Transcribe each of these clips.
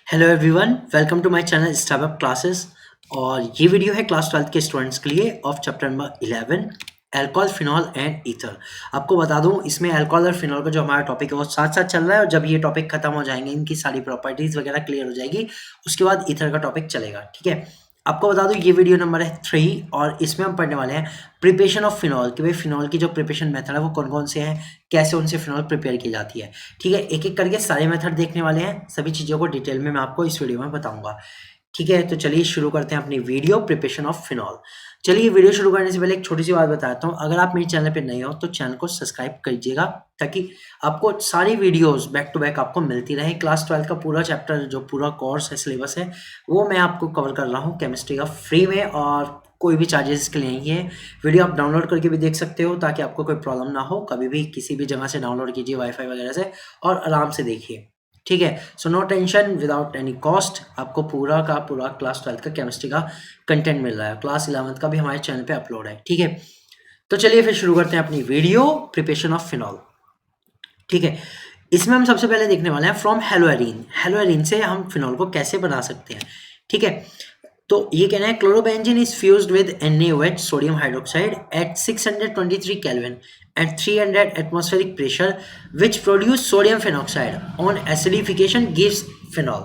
Hello everyone, welcome to my channel startup classes. और ये video है क्लास 12 के स्टूडेंट्स के लिए of chapter number 11 alcohol, phenol and ether. आपको बता दूं, इसमें अल्कोहल और फिनॉल का जो हमारा टॉपिक है वो साथ साथ चल रहा है, और जब ये टॉपिक खत्म हो जाएंगे, इनकी सारी प्रॉपर्टीज वगैरह क्लियर हो जाएगी, उसके बाद ईथर का टॉपिक चलेगा। ठीक है, आपको बता दूं ये वीडियो नंबर है 3 और इसमें हम पढ़ने वाले हैं प्रिपरेशन ऑफ फिनॉल, कि भाई फिनॉल की जो प्रिपरेशन मेथड है वो कौन कौन से हैं, कैसे उनसे फिनॉल प्रिपेयर की जाती है। ठीक है, एक एक करके सारे मेथड देखने वाले हैं, सभी चीज़ों को डिटेल में मैं आपको इस वीडियो में बताऊंगा। ठीक है, तो चलिए शुरू करते हैं अपनी वीडियो प्रिपरेशन ऑफ फिनॉल। चलिए वीडियो शुरू करने से पहले एक छोटी सी बात बताता हूँ, अगर आप मेरे चैनल पे नए हो तो चैनल को सब्सक्राइब कीजिएगा, ताकि आपको सारी वीडियोस बैक टू बैक आपको मिलती रहे। क्लास 12 का पूरा चैप्टर, जो पूरा कोर्स है, सिलेबस है, वो मैं आपको कवर कर रहा हूँ केमिस्ट्री का फ्री में, और कोई भी चार्जेस इसके लिए नहीं है। वीडियो आप डाउनलोड करके भी देख सकते हो, ताकि आपको कोई प्रॉब्लम ना हो। कभी भी किसी भी जगह से डाउनलोड कीजिए, वाईफाई वगैरह से, और आराम से देखिए। ठीक है, so no tension, without any cost आपको पूरा का पूरा क्लास 12 का केमिस्ट्री का कंटेंट मिल रहा है। क्लास 11 का भी हमारे चैनल पे अपलोड है। ठीक है, तो चलिए फिर शुरू करते हैं अपनी वीडियो प्रिपरेशन ऑफ फिनॉल। ठीक है, इसमें हम सबसे पहले देखने वाले हैं फ्रॉम हेलोएरीन। हेलोएरीन से हम फिनॉल को कैसे बना सकते हैं। ठीक है, तो ये कहना है chlorobenzene is fused with NaOH sodium hydroxide at 623 kelvin at 300 atmospheric pressure which produce sodium phenoxide on acidification gives phenol.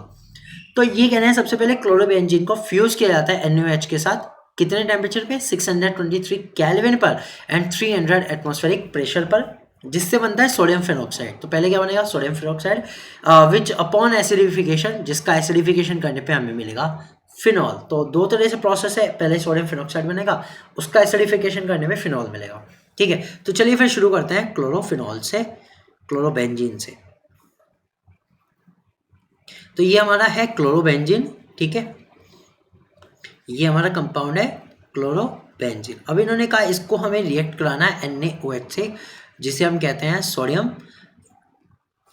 तो ये कहना है सबसे पहले क्लोरोबेंजीन को फ्यूज किया जाता है NaOH के साथ, कितने टेम्परेचर पे, 623 केल्विन पर एंड 300 एटमॉस्फेरिक प्रेशर पर, जिससे बनता है सोडियम फेनॉक्साइड। तो पहले क्या बनेगा, सोडियम फेनॉक्साइड, विच अपॉन एसिडिफिकेशन, जिसका एसिडिफिकेशन करने पे हमें मिलेगा फिनॉल। तो दो तरह से प्रोसेस है, पहले सोडियम फेनॉक्साइड बनेगा, उसका एसिडिफिकेशन करने में फिनॉल मिलेगा। ठीक है, तो चलिए फिर शुरू करते हैं क्लोरोफिनॉल से, क्लोरोबेंजीन से। तो ये हमारा है क्लोरोबेंजीन। ठीक है, ये हमारा कंपाउंड है क्लोरोबेंजीन। अब इन्होंने कहा इसको हमें रिएक्ट कराना है NaOH से, जिसे हम कहते हैं सोडियम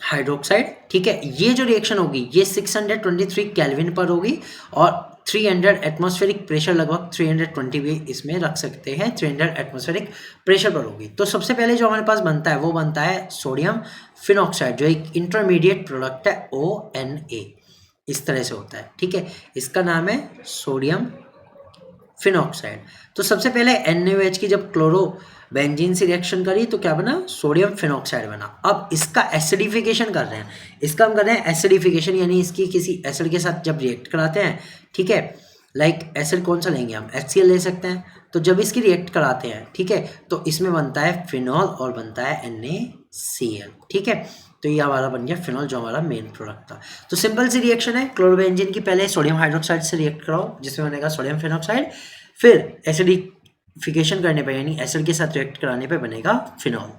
हाइड्रोक्साइड। ठीक है, ये जो रिएक्शन होगी ये 623 केल्विन पर होगी, और 300 एटमॉस्फेरिक प्रेशर, लगभग 320 भी इसमें रख सकते हैं, 300 एटमॉस्फेरिक प्रेशर पर होगी। तो सबसे पहले जो हमारे पास बनता है वो बनता है सोडियम फिनॉक्साइड, जो एक इंटरमीडिएट प्रोडक्ट है ONA, इस तरह से होता है। ठीक है, इसका नाम है सोडियम फिनॉक्साइड। तो सबसे पहले NaOH की जब क्लोरोबेंजीन से रिएक्शन करी तो क्या बना, सोडियम फिनॉक्साइड बना। अब इसका एसिडिफिकेशन कर रहे हैं, इसका हम कर रहे हैं एसिडिफिकेशन, यानी इसकी किसी एसिड के साथ जब रिएक्ट कराते हैं। ठीक है, लाइक एसिड कौन सा लेंगे हम, HCl ले सकते हैं। तो जब इसकी रिएक्ट कराते हैं, ठीक है, तो इसमें बनता है फिनॉल और बनता है NaCl। ठीक है, तो ये हमारा बन गया फिनॉल, जो हमारा मेन प्रोडक्ट था। तो सिंपल सी रिएक्शन है, क्लोरोबेंजीन की पहले सोडियम हाइड्रोक्साइड से रिएक्ट कराओ, जिसमें बनेगा सोडियम फिनॉक्साइड, फिर एसिडिफिकेशन करने पर, यानी एसिड के साथ रिएक्ट कराने पे बनेगा फिनॉल।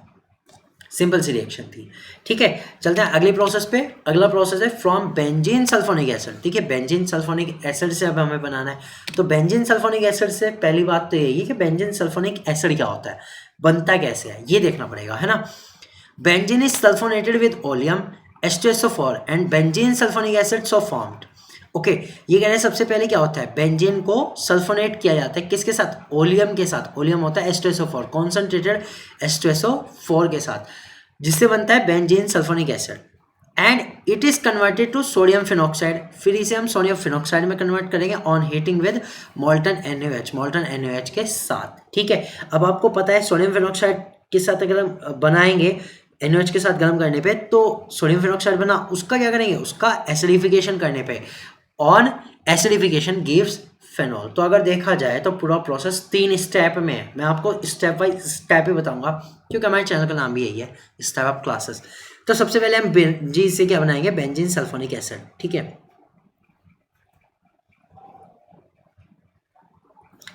सिंपल सी रिएक्शन थी। ठीक है, चलते हैं अगले प्रोसेस पे। अगला प्रोसेस है फ्रॉम बेंजीन सल्फोनिक एसिड। ठीक है, बेंजीन सल्फोनिक एसिड से अब हमें बनाना है। तो बेंजीन सल्फोनिक एसिड से पहली बात तो यही है कि बेंजीन सल्फोनिक एसिड क्या होता है, बनता कैसे है, ये देखना पड़ेगा, है ना। Benzene is sulphonated with oleum H2SO4 and benzene sulphonic acid so formed. Okay, ये कह रहे हैं सबसे पहले क्या होता है, बेंजीन को सल्फोनेट किया जाता है, किसके साथ, ओलियम के साथ। ओलियम होता है H2SO4, कॉन्सेंट्रेटेड H2SO4 के साथ, जिससे बनता है benzene sulphonic acid, and it is converted to sodium phenoxide. फिर इसे हम सोडियम फिनॉक्साइड में कन्वर्ट करेंगे on heating with molten NaOH, molten NaOH के साथ। ठीक है, अब आपको पता है सोडियम फिनॉक्साइड के साथ अगर हम बनाएंगे NaOH के साथ गर्म करने पे, तो सोडियम फिनॉक्साइड बना, उसका क्या करेंगे, उसका एसिडिफिकेशन करने पे, ऑन एसिडिफिकेशन गिव्स फेनॉल। तो अगर देखा जाए तो पूरा प्रोसेस 3 स्टेप में है। मैं आपको स्टेप बाय स्टेप ही बताऊंगा, क्योंकि हमारे चैनल का नाम भी यही है, स्टेप अप क्लासेस। तो सबसे पहले हम बेंजीन से क्या बनाएंगे, बेंजीन सल्फोनिक एसिड। ठीक है,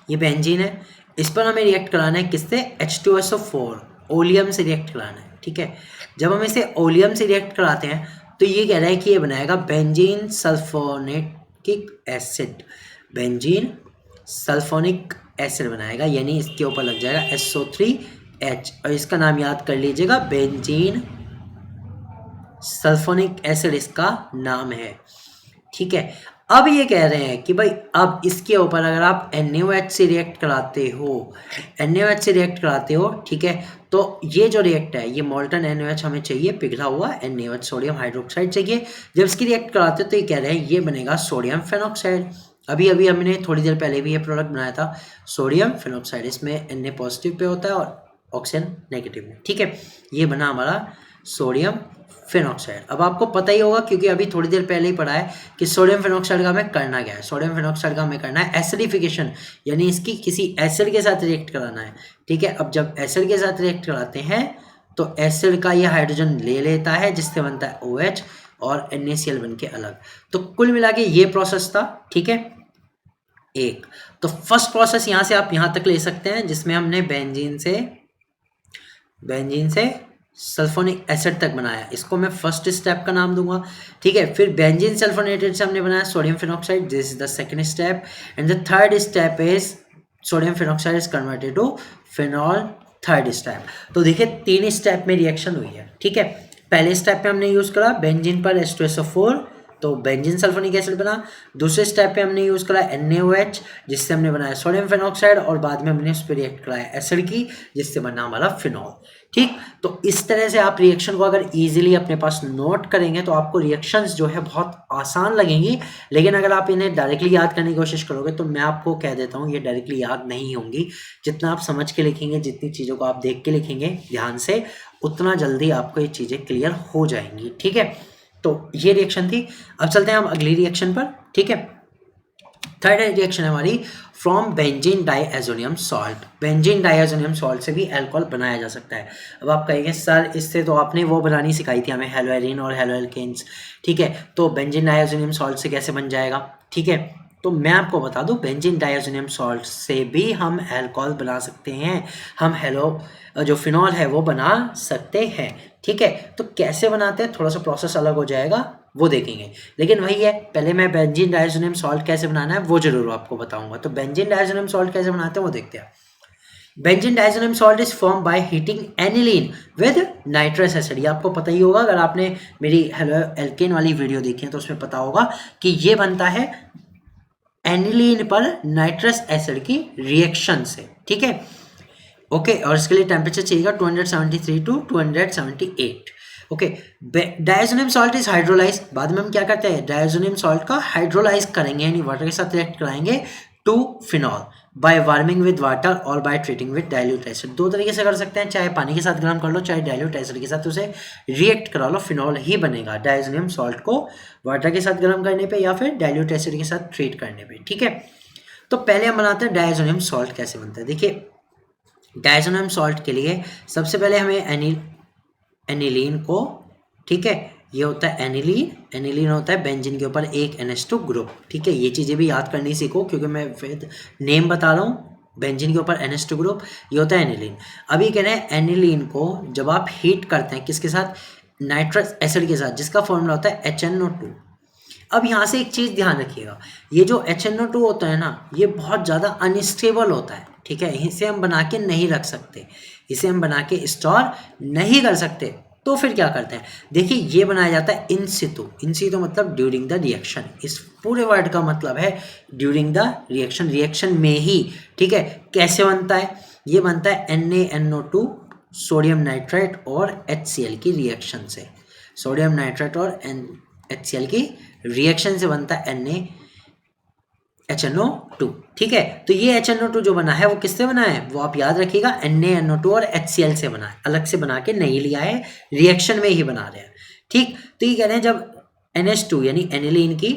ये बेंजीन है, इस पर हमें रिएक्ट कराना है किससे, H2SO4, ओलियम से रिएक्ट कराना है। ठीक है, जब हम इसे ओलियम से रिएक्ट कराते हैं तो ये कह रहा है कि ये बनाएगा benzene sulphonic acid, benzene sulphonic acid बनाएगा, यानी इसके ऊपर लग जाएगा SO3H, और इसका नाम याद कर लीजिएगा, बेंजीन सल्फोनिक एसिड इसका नाम है। ठीक है, अब ये कह रहे हैं कि भाई अब इसके ऊपर अगर आप NaOH से रिएक्ट कराते हो, NaOH से रिएक्ट कराते हो, ठीक है, तो ये जो रिएक्ट है ये मोल्टन NaOH हमें चाहिए, पिघला हुआ NaOH सोडियम हाइड्रोक्साइड चाहिए। जब इसकी रिएक्ट कराते हो तो ये कह रहे हैं ये बनेगा सोडियम फेनॉक्साइड। अभी अभी हमने थोड़ी देर पहले भी ये प्रोडक्ट बनाया था, सोडियम फेनॉक्साइड। इसमें Na पॉजिटिव पे होता है और ऑक्सीजन नेगेटिव में, ठीक है। ये बना हमारा सोडियम फेनॉक्साइड। अब आपको पता ही होगा क्योंकि अभी थोड़ी देर पहले ही पढ़ा है कि सोडियम फेनॉक्साइड का हमें करना क्या है। सोडियम फेनॉक्साइड का हमें करना है एसिडिफिकेशन, यानी इसकी किसी एसिड के साथ रिएक्ट कराना है, ठीक है। अब जब एसिड के साथ रिएक्ट कराते हैं तो एसिड का ये हाइड्रोजन ले लेता है जिससे बनता है OH और NaCl बन के अलग। तो कुल मिला के ये प्रोसेस था, ठीक है। एक तो फर्स्ट प्रोसेस यहाँ से आप यहाँ तक ले सकते हैं जिसमें हमने बेंजीन से सल्फोनिक एसिड तक बनाया, इसको मैं फर्स्ट स्टेप का नाम दूंगा, ठीक है। फिर बेंजीन सल्फोनेटेड से हमने बनाया sodium phenoxide, this is the second step. And the third step is sodium phenoxide is converted to phenol, third step. तो देखिए 3 स्टेप में रिएक्शन हुई है, ठीक है। पहले स्टेप पे हमने यूज करा बेंजीन पर H2SO4, तो बेंजीन सल्फोनिक एसिड बना। दूसरे स्टेप पे हमने यूज करा NaOH जिससे हमने बनाया सोडियम फेनॉक्साइड, और बाद में हमने उस पर रिएक्ट कराया एसिड की जिससे बना हमारा फिनॉल, ठीक। तो इस तरह से आप रिएक्शन को अगर इजीली अपने पास नोट करेंगे तो आपको रिएक्शंस जो है बहुत आसान लगेंगी। लेकिन अगर आप इन्हें डायरेक्टली याद करने की कोशिश करोगे तो मैं आपको कह देता हूँ ये डायरेक्टली याद नहीं होंगी। जितना आप समझ के लिखेंगे, जितनी चीज़ों को आप देख के लिखेंगे ध्यान से, उतना जल्दी आपको ये चीज़ें क्लियर हो जाएंगी, ठीक है। तो ये रिएक्शन थी। अब चलते हैं हम अगली रिएक्शन पर, ठीक है। थर्ड रिएक्शन है हमारी from benzene diazonium salt. Benzene diazonium salt से भी अल्कोहल बनाया जा सकता है। अब आप कहेंगे सर इससे तो आपने वो बनानी सिखाई थी हमें, हेलोएरिन और हेलोएल्केन्स, ठीक है। तो बेंजीन डाइएजोनियम सॉल्ट से कैसे बन जाएगा, ठीक है। तो मैं आपको बता दूं बेंजीन डाइएजोनियम सॉल्ट से भी हम अल्कोहल बना सकते हैं, हम जो फिनॉल है वो बना सकते हैं, ठीक है। तो कैसे बनाते हैं, थोड़ा सा प्रोसेस अलग हो जाएगा, वो देखेंगे। लेकिन वही है, पहले मैं बेंजीन डाइएजोनियम सॉल्ट कैसे बनाना है वो जरूर आपको बताऊंगा। तो बेंजीन डाइएजोनियम सॉल्ट कैसे बनाते हैं वो देखते हैं। Benzene diazonium salt is form by heating aniline with nitrous acid. ये आपको पता ही होगा, अगर आपने मेरी हेलो एल्केन वाली वीडियो देखी है तो उसमें पता होगा कि ये बनता है एनिलीन पर नाइट्रस एसिड की रिएक्शन से, ठीक है। ओके, और इसके लिए टेम्परेचर चाहिएगा 273 to 278। Okay, diazonium salt is hydrolyse. बाद में हम क्या करते हैं, डायजोनियम सॉल्ट का हाइड्रोलाइज करेंगे, यानी वाटर के साथ रिएक्ट कराएंगे to phenol by warming with water और by treating with dilute acid. दो तरीके से कर सकते हैं, चाहे पानी के साथ गर्म कर लो, चाहे डाइल्यूट एसिड के साथ उसे रिएक्ट करा लो, फिनॉल ही बनेगा डायजोनियम सॉल्ट को वाटर के साथ गर्म करने पे या फिर डाइल्यूट एसिड के साथ ट्रीट करने पे, ठीक है। तो पहले हम बनाते हैं डायजोनियम सॉल्ट कैसे बनता है। देखिए डायजोनियम सॉल्ट के लिए सबसे पहले हमें एनिलीन को, ठीक है, ये होता है एनिलीन होता है बेंजीन के ऊपर एक NH2 ग्रुप, ठीक है। ये चीज़ें भी याद करनी सीखो क्योंकि मैं फिर नेम बता रहा हूँ। बेंजीन के ऊपर NH2 ग्रुप, ये होता है एनिलीन। अभी कह रहे हैं एनिलीन को जब आप हीट करते हैं किसके साथ, नाइट्रस एसिड के साथ, जिसका फॉर्मूला होता है HNO2। अब यहाँ से एक चीज़ ध्यान रखिएगा, ये जो HNO2 होता है ना, ये बहुत ज़्यादा अनस्टेबल होता है, ठीक है। इसे हम बना के नहीं रख सकते, इसे हम बना के स्टोर नहीं कर सकते। तो फिर क्या करते हैं, देखिए ये बनाया जाता है इन सितु। इन सितु मतलब ड्यूरिंग द रिएक्शन, इस पूरे वर्ड का मतलब है ड्यूरिंग द रिएक्शन, रिएक्शन में ही, ठीक है। कैसे बनता है, ये बनता है NaNO2 सोडियम नाइट्राइट और HCl की रिएक्शन से। सोडियम नाइट्राइट और HCl की रिएक्शन से बनता है HNO2, ठीक है। तो ये HNO2 जो बना है वो किससे बना है, वो आप याद रखिएगा NaNO2 और HCl से बना है, अलग से बना के नहीं लिया है, रिएक्शन में ही बना रहे हैं, ठीक। तो ये कह रहे हैं जब NH2 यानी एनिलीन की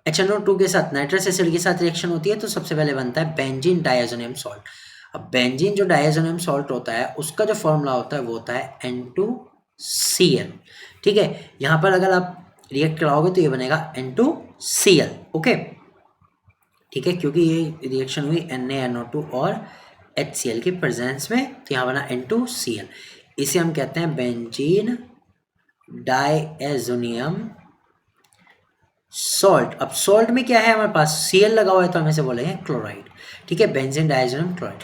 HNO2 के साथ नाइट्रस एसिड के साथ रिएक्शन होती है तो सबसे पहले बनता है बेंजीन डायजोनियम सॉल्ट। अब बेंजीन जो डायजोनियम सॉल्ट होता है उसका जो फॉर्मूला होता है वो होता है N2Cl, ठीक है। यहाँ पर अगर आप रिएक्ट कराओगे तो ये बनेगा N2Cl, ओके, ठीक है, क्योंकि ये रिएक्शन हुई NaNO2 और HCl के प्रेजेंस में, तो यहाँ बना N2Cl। इसे हम कहते हैं बेंजीन डायजोनियम सॉल्ट। अब सॉल्ट में क्या है हमारे पास, Cl लगा हुआ है तो हम इसे बोलेंगे क्लोराइड, ठीक है, बेंजीन डायजोनियम क्लोराइड।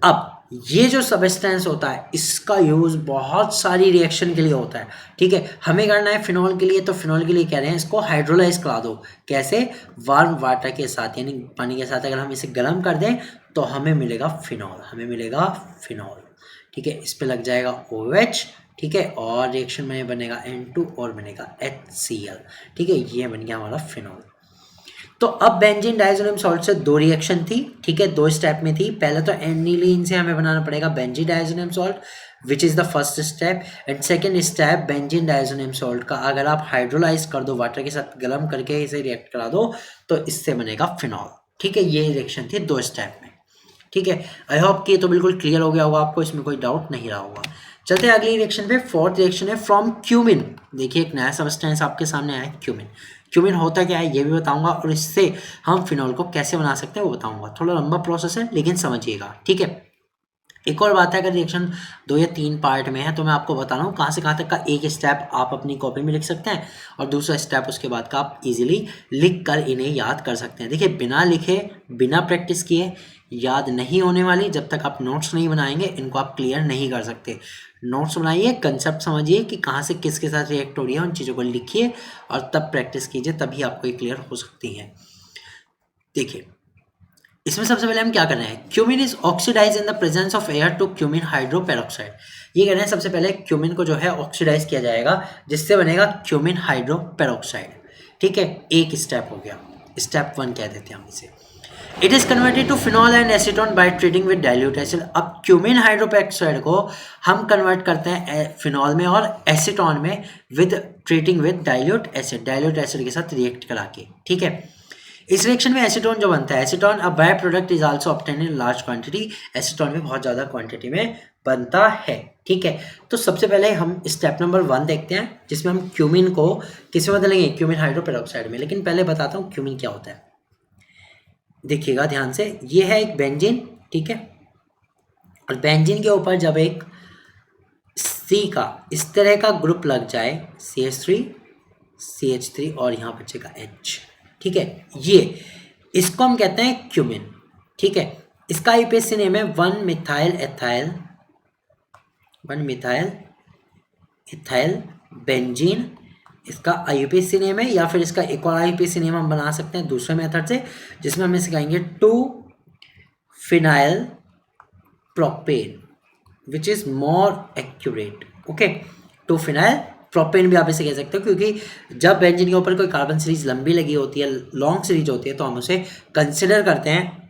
अब ये जो सबस्टेंस होता है इसका यूज़ बहुत सारी रिएक्शन के लिए होता है, ठीक है। हमें करना है फिनॉल के लिए, तो फिनॉल के लिए कह रहे हैं इसको हाइड्रोलाइज करा दो। कैसे? वार्म वाटर के साथ, यानी पानी के साथ अगर हम इसे गर्म कर दें तो हमें मिलेगा फिनॉल, हमें मिलेगा फिनॉल, ठीक है। इस पे लग जाएगा OH, ठीक है, और रिएक्शन में बनेगा N2 और बनेगा HCl, ठीक है। ये बन गया हमारा फिनॉल। तो अब बेंजीन डाइजोनियम सॉल्ट से दो रिएक्शन थी, ठीक है, दो स्टेप में थी। पहले तो एनिलीन से हमें बनाना पड़ेगा benzene diazonium salt, which is the first step. And second step benzene diazonium salt का अगर आप हाइड्रोलाइज कर दो, वाटर के साथ गर्म करके इसे रिएक्ट करा दो, तो इससे बनेगा फिनॉल, ठीक है। ये रिएक्शन थी दो स्टेप में, ठीक है। आई होप कि ये तो बिल्कुल क्लियर हो गया होगा आपको, इसमें कोई डाउट नहीं रहा होगा। चलते हैं अगली रिएक्शन पे। फोर्थ रिएक्शन है फ्रॉम क्यूमिन। देखिए एक नया सब्सटेंस आपके सामने आया है, क्यूमिन। क्यूमिन होता क्या है ये भी बताऊंगा, और इससे हम फिनॉल को कैसे बना सकते हैं वो बताऊंगा। थोड़ा लंबा प्रोसेस है लेकिन समझिएगा, ठीक है। एक और बात है, अगर रिएक्शन 2 या 3 पार्ट में है तो मैं आपको बता रहा हूँ कहाँ से कहाँ तक का एक स्टेप आप अपनी कॉपी में लिख सकते हैं, और दूसरा स्टेप उसके बाद का आप इजीली लिख कर इन्हें याद कर सकते हैं। देखिए बिना लिखे, बिना प्रैक्टिस किए याद नहीं होने वाली। जब तक आप नोट्स नहीं बनाएंगे इनको आप क्लियर नहीं कर सकते। नोट्स बनाइए, कंसेप्ट समझिए कि कहाँ से किसके साथ रिएक्ट हो रही है, उन चीज़ों को लिखिए और तब प्रैक्टिस कीजिए, तभी आपको ये क्लियर हो सकती है। देखिए इसमें सबसे पहले हम क्या कर रहे हैं, cumene is oxidise in the presence of air to cumene hydroperoxide. ये कह रहे हैं सबसे पहले क्यूमिन को जो है ऑक्सीडाइज किया जाएगा, जिससे बनेगा क्यूमिन हाइड्रोपेरोक्साइड, ठीक है। एक स्टेप हो गया, स्टेप 1 कह देते हैं हम इसे। It is converted to phenol and acetone by treating with dilute acid. अब क्यूमिन हाइड्रोपेरोक्साइड को हम कन्वर्ट करते हैं फिनॉल में और एसीटोन में with treating with dilute acid, dilute acid के साथ रिएक्ट करा के, ठीक है। इस रिएक्शन में एसीटोन जो बनता है, acetone a by product is also obtain in large quantity. Acetone भी बहुत ज़्यादा क्वांटिटी में बनता है, ठीक है। तो सबसे पहले हम स्टेप नंबर 1 देखते हैं, जिसमें हम क्यूमिन को किस में बदलेंगे, क्यूमिन हाइड्रोपेरोक्साइड में। लेकिन पहले बताता हूँ क्यूमिन क्या होता है, देखिएगा ध्यान से। ये है एक बेंजीन, ठीक है, और बेंजीन के ऊपर जब एक C का इस तरह का ग्रुप लग जाए, CH3 CH3 और यहाँ बचेगा H, ठीक है। ये इसको हम कहते हैं क्यूमिन, ठीक है। इसका आईयूपीएसी नेम है 1 मिथाइल बेंजीन। इसका आईयूपीएसी नेम है, या फिर इसका एक और आईयूपीएसी नेम हम बना सकते हैं दूसरे मेथड से, जिसमें हम सिखाएंगे 2 phenyl propane, which is more accurate, okay. 2 phenyl propane भी आप इसे कह सकते हो, क्योंकि जब बेंजीन के ऊपर कोई कार्बन सीरीज लंबी लगी होती है, लॉन्ग सीरीज होती है, तो हम उसे कंसिडर करते हैं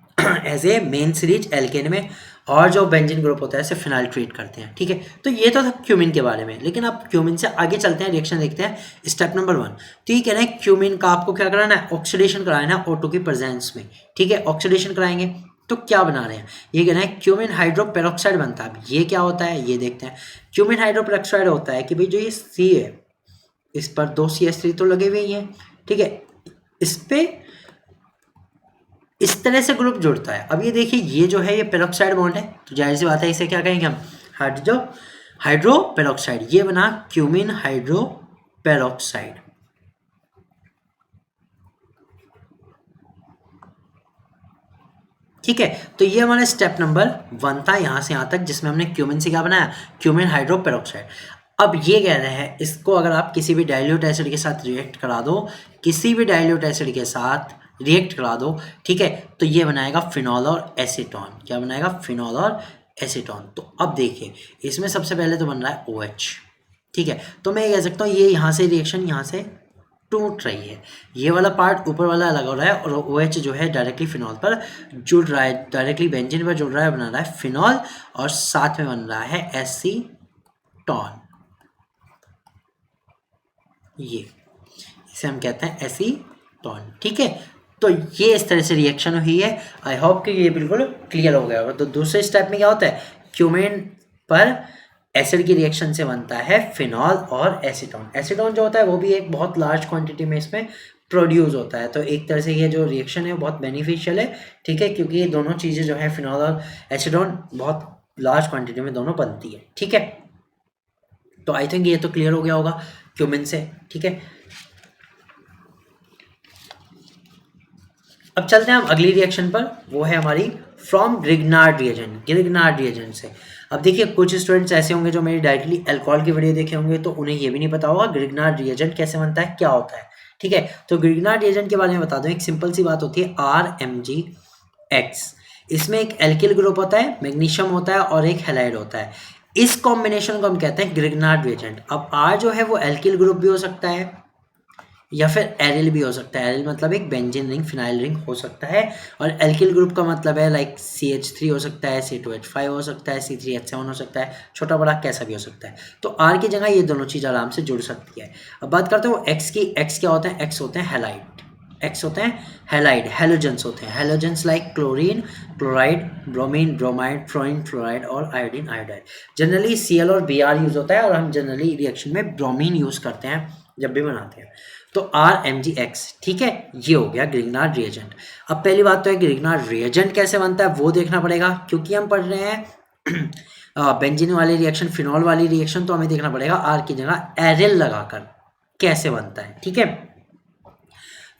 as a main series alkane में, और जो बेंजीन ग्रुप होता है उसे फिनाइल ट्रीट करते हैं, ठीक है। तो ये तो था क्यूमिन के बारे में, लेकिन अब क्यूमिन से आगे चलते हैं, रिएक्शन देखते हैं स्टेप नंबर 1। तो ये कह रहे हैं क्यूमिन का आपको क्या कराना है, ऑक्सीडेशन कराना है O2 की प्रेजेंस में, ठीक है। ऑक्सीडेशन कराएंगे तो क्या बना रहे हैं, ये कह रहे हैं क्यूमिन हाइड्रोपेरोक्साइड बनता है। अब ये क्या होता है ये देखते हैं। क्यूमिन हाइड्रोपेरोक्साइड होता है कि भाई जो ये C है, इस पर 2 CH3 तो लगे हुए ही हैं, ठीक है। इस पे इस तरह से ग्रुप जुड़ता है। अब ये देखिए ये जो है ये पेरोक्साइड बॉन्ड है, तो जाहिर सी बात है इसे क्या कहेंगे हम, हाइड्रोपेरोक्साइड। ये बना क्यूमिन हाइड्रोपेरोक्साइड, ठीक है। तो ये हमारा स्टेप नंबर 1 था यहाँ से यहाँ तक, जिसमें हमने क्यूमिन से क्या बनाया, क्यूमिन हाइड्रोपेरोक्साइड। अब ये कह रहे हैं इसको अगर आप किसी भी डाइल्यूट एसिड के साथ रिएक्ट करा दो, किसी भी डाइल्यूट एसिड के साथ रिएक्ट करा दो, ठीक है, तो ये बनाएगा फिनॉल और एसीटोन। क्या बनाएगा, फिनॉल और एसीटोन। तो अब देखिए इसमें सबसे पहले तो बन रहा है OH, ठीक है। तो मैं ये कह सकता हूँ ये यहाँ से रिएक्शन यहाँ से टूट रही है, ये वाला पार्ट ऊपर वाला अलग हो रहा है, और OH जो है डायरेक्टली फिनॉल पर जुड़ रहा है, डायरेक्टली बेंजीन पर जुड़ रहा है, बना रहा है फिनॉल, और साथ में बन रहा है एसीटोन। ये इसे हम कहते हैं एसीटोन, ठीक है। तो ये इस तरह से रिएक्शन हुई है। आई होप कि ये बिल्कुल क्लियर हो गया होगा। तो दूसरे स्टेप में क्या होता है, क्यूमेन पर एसिड की रिएक्शन से बनता है फिनॉल और एसीटोन। एसीटोन जो होता है वो भी एक बहुत लार्ज क्वांटिटी में इसमें प्रोड्यूस होता है। तो एक तरह से ये जो रिएक्शन है बहुत बेनिफिशियल है, ठीक है, क्योंकि ये दोनों चीज़ें जो है फिनॉल और एसीटोन बहुत लार्ज क्वांटिटी में दोनों बनती है, ठीक है। तो आई थिंक ये तो क्लियर हो गया होगा क्यूमिन से, ठीक है। अब चलते हैं हम अगली रिएक्शन पर, वो है हमारी फ्रॉम ग्रिग्नार्ड रिएजेंट से। अब देखिए कुछ स्टूडेंट्स ऐसे होंगे जो मेरी डायरेक्टली अल्कोहल की वीडियो देखे होंगे तो उन्हें ये भी नहीं पता होगा ग्रिग्नार्ड रिएजेंट कैसे बनता है, क्या होता है। ठीक है, तो ग्रिग्नार्ड रिएजेंट के बारे में बता दूं, एक सिंपल सी बात होती है RMgX। इसमें एक एल्किल ग्रुप होता है, मैग्नीशियम होता है और एक हैलाइड होता है। इस कॉम्बिनेशन को हम कहते हैं ग्रिग्नार्ड रिएजेंट। अब R जो है वो एल्किल ग्रुप भी हो सकता है या फिर एरिल भी हो सकता है। एरिल मतलब एक बेंजीन रिंग, फिनाइल रिंग हो सकता है, और एल्किल ग्रुप का मतलब है लाइक CH3 हो सकता है, C2H5 हो सकता है, C3H7 हो सकता है, छोटा बड़ा कैसा भी हो सकता है। तो R की जगह ये दोनों चीज़ आराम से जुड़ सकती है। अब बात करते हैं X की। X क्या होता है? X होते हैं हैलाइड। X होते हैं हैलाइड, हेलोजेंस होते हैं। Halogens like chlorine, chloride, bromine, bromide, fluorine, fluoride और आयोडीन, आयोडाइड। जनरली Cl और Br यूज होता है और हम जनरली रिएक्शन में ब्रोमीन यूज करते हैं जब भी बनाते हैं। तो RMgX, ठीक है, ये हो गया ग्रिग्नार्ड रिएजेंट। अब पहली बात तो है ग्रिग्नार्ड रिएजेंट कैसे बनता है वो देखना पड़ेगा, क्योंकि हम पढ़ रहे हैं बेंजीन वाली रिएक्शन, फिनॉल वाली रिएक्शन, तो हमें देखना पड़ेगा R की जगह एरिल लगाकर कैसे बनता है। ठीक है,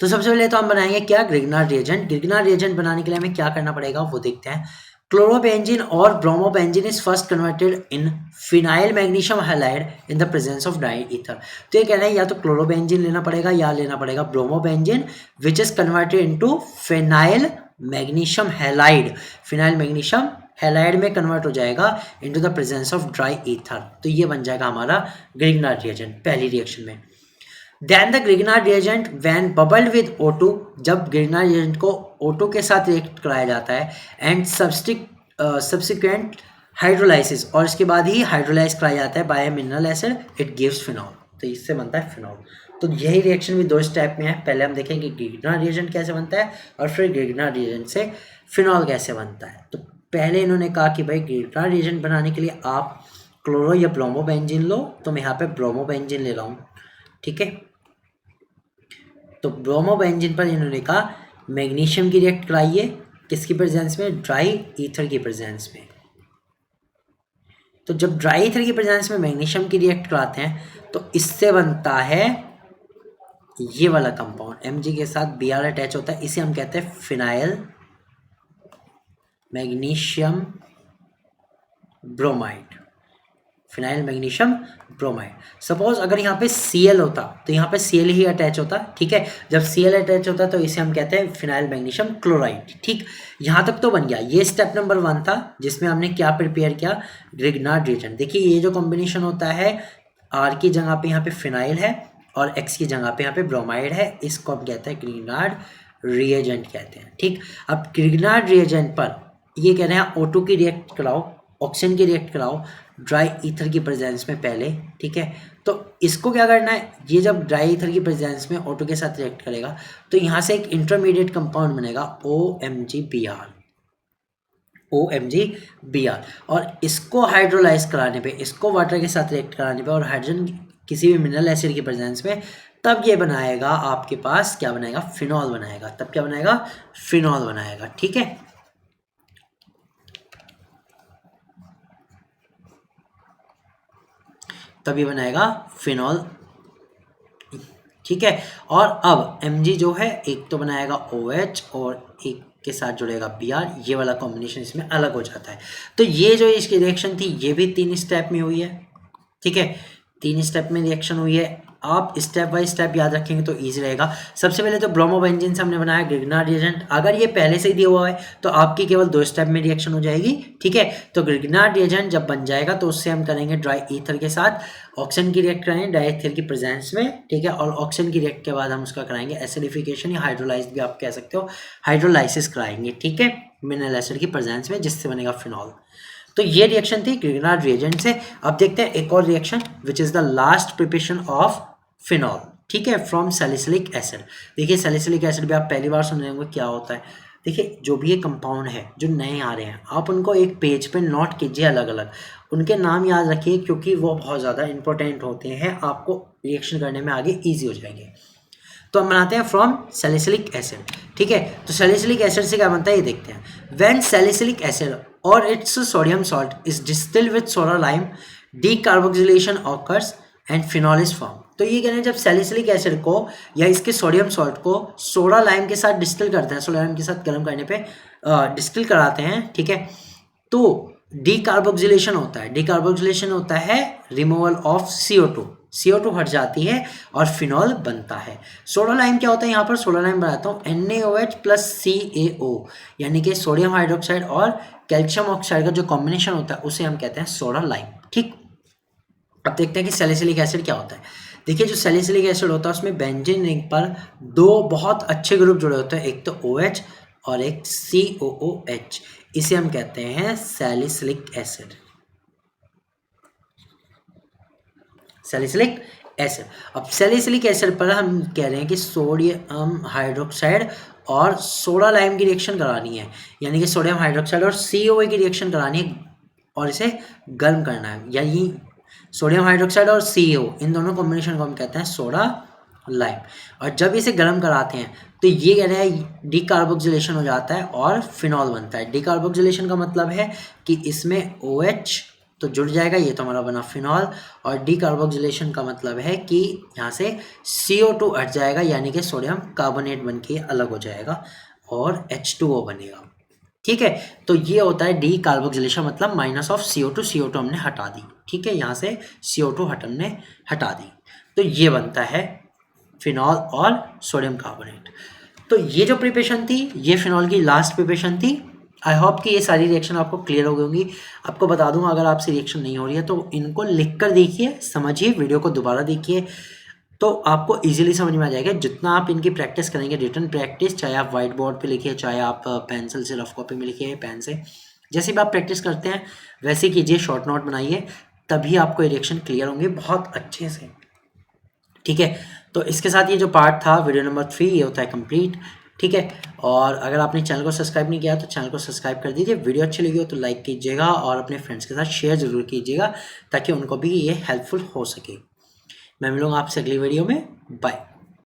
तो सबसे पहले तो हम बनाएंगे क्या, ग्रिग्नार्ड रिएजेंट। ग्रिग्नार्ड रिएजेंट बनाने के लिए हमें क्या करना पड़ेगा वो देखते हैं। क्लोरोबेंजीन और bromobenzene is first converted in phenyl magnesium halide in the presence of di ether. तो ये कहना है या तो क्लोरोबेंजीन लेना पड़ेगा या लेना पड़ेगा bromobenzene, which is converted into phenyl magnesium halide. Phenyl magnesium halide में कन्वर्ट हो जाएगा into the presence of dry ether. तो ये बन जाएगा हमारा ग्रिग्नार्ड रिएजेंट पहली रिएक्शन में। Then the Grignard reagent when bubbled with O2, जब Grignard reagent को O2 के साथ रिएक्ट कराया जाता है एंड सब्सिक्वेंट हाइड्रोलाइसिस, और इसके बाद ही हाइड्रोलाइज कराया जाता है by mineral acid, it gives phenol. तो इससे बनता है फिनॉल। तो यही रिएक्शन भी दो स्टेप में है। पहले हम देखेंगे Grignard reagent कैसे बनता है और फिर Grignard reagent से फिनॉल कैसे बनता है। तो पहले इन्होंने कहा कि भाई Grignard reagent बनाने के लिए आप क्लोरो या ब्रोमोबेंजीन लो, तो मैं यहाँ पे ब्रोमोबेंजीन ले रहा हूँ। ठीक है, तो ब्रोमोबेंजीन पर इन्होंने कहा मैग्नीशियम की रिएक्ट कराइए, किसकी प्रेजेंस में, ड्राई ईथर की प्रेजेंस में। तो जब ड्राई ईथर की प्रेजेंस में मैग्नीशियम की रिएक्ट कराते हैं तो इससे बनता है ये वाला कंपाउंड, Mg के साथ Br अटैच होता है, इसे हम कहते हैं phenyl magnesium bromide. Phenyl magnesium bromide. Suppose अगर यहाँ पे Cl होता तो यहाँ पे Cl ही अटैच होता। ठीक है, जब Cl अटैच होता तो इसे हम कहते हैं फिनाइल मैग्नीशियम क्लोराइड। ठीक, यहाँ तक तो बन गया। ये स्टेप नंबर 1 था जिसमें हमने क्या प्रिपेयर किया, ग्रिग्नार्ड रिएजेंट। देखिए ये जो कॉम्बिनेशन होता है, R की जगह पे यहाँ पे फिनाइल है और X की जगह पे यहाँ पे ब्रोमाइड है, इसको हम कहते हैं ग्रिग्नार्ड रिएजेंट कहते हैं। ठीक, अब ग्रिग्नार्ड रिएजेंट पर ये कह रहे हैं O2 की रिएक्ट कराओ, ऑक्सीजन की रिएक्ट कराओ ड्राई ईथर की प्रेजेंस में पहले। ठीक है, तो इसको क्या करना है, ये जब ड्राई ईथर की प्रेजेंस में O2 के साथ रिएक्ट करेगा तो यहाँ से एक इंटरमीडिएट कंपाउंड बनेगा OMgBr, और इसको हाइड्रोलाइज कराने पे, इसको वाटर के साथ रिएक्ट कराने पे और हाइड्रोजन किसी भी मिनरल एसिड की प्रेजेंस में, तब ये बनाएगा आपके पास क्या बनाएगा, फिनॉल बनाएगा। तब क्या बनाएगा, फिनॉल बनाएगा। ठीक है, तभी बनाएगा फिनॉल। ठीक है, और अब Mg जो है एक तो बनाएगा OH और एक के साथ जुड़ेगा Br, ये वाला कॉम्बिनेशन इसमें अलग हो जाता है। तो ये जो इसकी रिएक्शन थी ये भी 3 स्टेप में हुई है। ठीक है, 3 स्टेप में रिएक्शन हुई है। आप स्टेप बाय स्टेप याद रखेंगे तो ईजी रहेगा। सबसे पहले तो ब्रोमोबेंजीन से हमने बनाया ग्रिग्नार्ड रिएजेंट। अगर ये पहले से ही दिया हुआ है तो आपकी केवल 2 स्टेप में रिएक्शन हो जाएगी। ठीक है, तो ग्रिग्नार्ड रिएजेंट जब बन जाएगा तो उससे हम करेंगे ड्राई ईथर के साथ ऑक्सीजन की रिएक्ट कराएंगे ड्राई ईथर की प्रेजेंस में। ठीक है, और ऑक्सीजन की रिएक्ट के बाद हम उसका कराएंगे एसिडिफिकेशन या हाइड्रोलाइज भी आप कह सकते हो, हाइड्रोलाइसिस कराएंगे। ठीक है, मिनरल एसिड की प्रेजेंस में, जिससे बनेगा फिनॉल। तो ये रिएक्शन थी ग्रिग्नार्ड रिएजेंट से। अब देखते हैं एक और reaction which is the last preparation of phenol. ठीक है, फ्रॉम सैलिसिलिक एसिड। देखिए सैलिसिलिक एसिड भी आप पहली बार सुन रहे होंगे क्या होता है। देखिए जो भी ये कंपाउंड है जो नए आ रहे हैं, आप उनको एक पेज पे नोट कीजिए अलग अलग, उनके नाम याद रखिए क्योंकि वो बहुत ज़्यादा इंपॉर्टेंट होते हैं, आपको रिएक्शन करने में आगे ईजी हो जाएंगे। तो हम बनाते हैं फ्रॉम सैलिसिलिक एसिड। ठीक है, तो सैलिसिलिक एसिड से क्या बनता है ये देखते हैं। व्हेन सैलिसिलिक एसिड और it's sodium salt is distilled with soda lime, decarboxylation occurs and phenol is form. तो ये कह रहे हैं जब सैलिसिलिक एसिड को या इसके सोडियम सॉल्ट को सोडा लाइम के साथ डिस्टिल करते हैं, सोडा लाइम के साथ गर्म करने पे डिस्टिल कराते हैं, ठीक है, तो डीकार्बोक्सिलेशन होता है। डीकार्बोक्सिलेशन होता है रिमूवल ऑफ CO2, CO2 हट जाती है और फिनॉल बनता है। सोडा लाइम क्या होता है, यहाँ पर सोडा लाइम बनाता हूँ NaOH प्लस CaO, यानी कि सोडियम हाइड्रोक्साइड और कैल्शियम ऑक्साइड का जो कॉम्बिनेशन होता है उसे हम कहते हैं सोडा लाइम, ठीक। अब देखते हैं कि सैलिसिलिक एसिड क्या होता है। देखिए जो सैलिसिलिक एसिड होता है उसमें बेंजीन रिंग पर दो बहुत अच्छे ग्रुप जुड़े होते हैं, एक तो OH और एक COOH, इसे हम कहते हैं सैलिसिलिक एसिड, सैलिसिलिक एसिड। अब सैलिसिलिक एसिड पर हम कह रहे हैं कि सोडियम हाइड्रोक्साइड और सोडा लाइम की रिएक्शन करानी है, यानी कि सोडियम हाइड्रोक्साइड और COA की रिएक्शन करानी है और इसे गर्म करना है, यानी सोडियम हाइड्रोक्साइड और CO इन दोनों कॉम्बिनेशन को हम कहते हैं सोडा लाइम। और जब इसे गर्म कराते हैं तो ये कह रहे हैं डीकार्बोक्सिलेशन हो जाता है और फिनॉल बनता है। डीकार्बोक्सिलेशन का मतलब है कि इसमें OH तो जुड़ जाएगा, ये तो हमारा बना फिनॉल, और डीकार्बोक्सिलेशन का मतलब है कि यहाँ से CO2 हट जाएगा, यानी कि सोडियम कार्बोनेट बन के अलग हो जाएगा और H2O बनेगा, ठीक है। तो ये होता है डीकार्बोक्सिलेशन, मतलब माइनस ऑफ CO2, CO2 हमने हटा दी, ठीक है, यहाँ से CO2 हमने हटा दी, तो ये बनता है फिनॉल और सोडियम कार्बोनेट। तो ये जो प्रिपरेशन थी ये फिनॉल की लास्ट प्रिपरेशन थी। आई होप कि ये सारी रिएक्शन आपको क्लियर हो गई होंगी। आपको बता दूंगा अगर आपसे रिएक्शन नहीं हो रही है तो इनको लिख कर देखिए, समझिए, वीडियो को दोबारा देखिए, तो आपको इजीली समझ में आ जाएगा। जितना आप इनकी प्रैक्टिस करेंगे, रिटन प्रैक्टिस, चाहे आप व्हाइट बोर्ड पे लिखिए, चाहे आप पेंसिल से, रफ कॉपी में लिखिए, पेन से, जैसे भी आप प्रैक्टिस करते हैं वैसे कीजिए, शॉर्ट नोट बनाइए, तभी आपको रिएक्शन क्लियर होंगे बहुत अच्छे से, ठीक है। तो इसके साथ ये जो पार्ट था वीडियो नंबर 3 ये होता है कंप्लीट, ठीक है। और अगर आपने चैनल को सब्सक्राइब नहीं किया तो चैनल को सब्सक्राइब कर दीजिए, वीडियो अच्छी लगी हो तो लाइक कीजिएगा और अपने फ्रेंड्स के साथ शेयर ज़रूर कीजिएगा ताकि उनको भी ये हेल्पफुल हो सके। मैं मिलूंगा आपसे अगली वीडियो में, बाय।